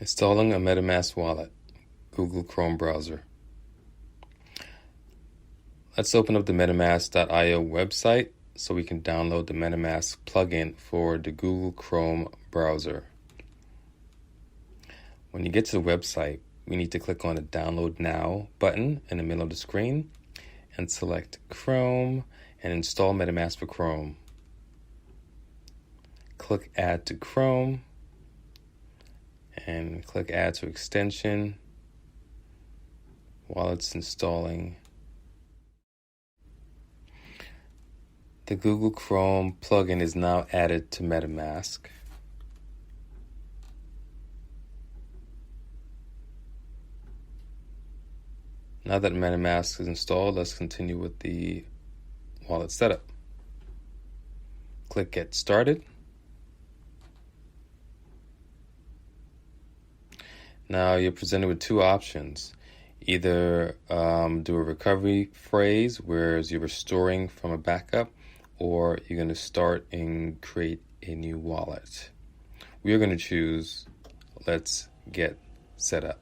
Installing a MetaMask wallet, Google Chrome browser. Let's open up the MetaMask.io website so we can download the MetaMask plugin for the Google Chrome browser. When you get to the website, we need to click on the Download Now button in the middle of the screen and select Chrome and install MetaMask for Chrome. Click Add to Chrome and click Add to Extension while it's installing. The Google Chrome plugin is now added to MetaMask. Now that MetaMask is installed, let's continue with the wallet setup. Click Get Started. Now you're presented with two options. Either do a recovery phrase, whereas you're restoring from a backup, or you're going to start and create a new wallet. We are going to choose Let's Get Set Up.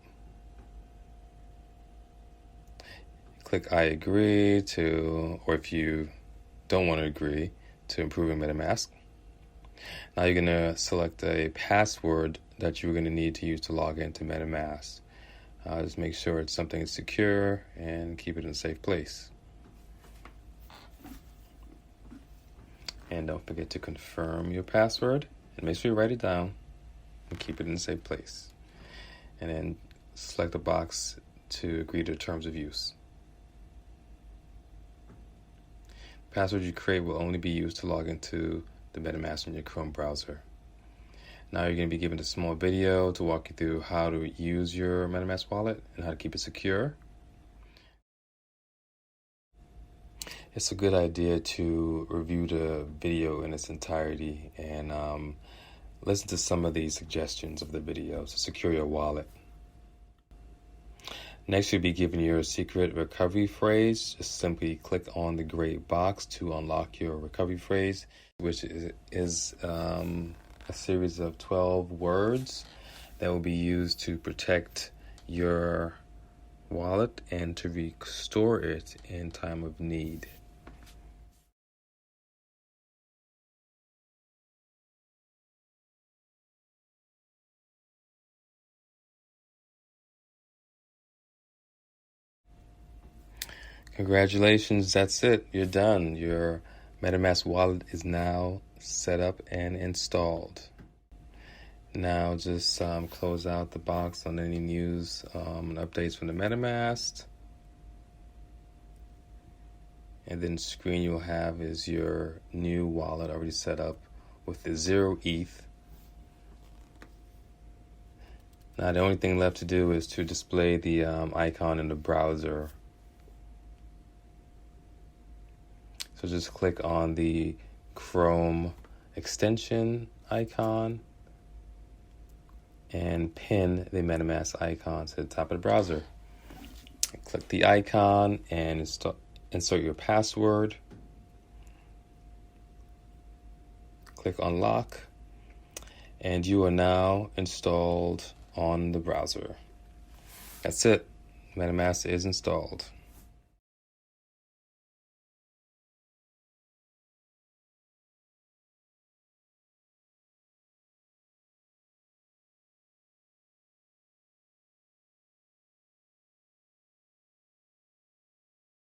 Click I agree to, or if you don't want to agree, to improving MetaMask. Now you're going to select a password that you're going to need to use to log into MetaMask. Just make sure it's something secure and keep it in a safe place. And don't forget to confirm your password and make sure you write it down and keep it in a safe place. And then select a box to agree to terms of use. The password you create will only be used to log into the MetaMask in your Chrome browser. Now you're going to be given a small video to walk you through how to use your MetaMask wallet and how to keep it secure. It's a good idea to review the video in its entirety and listen to some of the suggestions of the video to secure your wallet. Next, you'll be given your secret recovery phrase. Just simply click on the gray box to unlock your recovery phrase, which is a series of 12 words that will be used to protect your wallet and to restore it in time of need. Congratulations, that's it. You're done. Your MetaMask wallet is now set up and installed. Now just close out the box on any news and updates from the MetaMask. And then the screen you'll have is your new wallet already set up with the 0 ETH. Now the only thing left to do is to display the icon in the browser. So just click on the Chrome extension icon and pin the MetaMask icon to the top of the browser. Click the icon and insert your password. Click Unlock, and you are now installed on the browser. That's it. MetaMask is installed.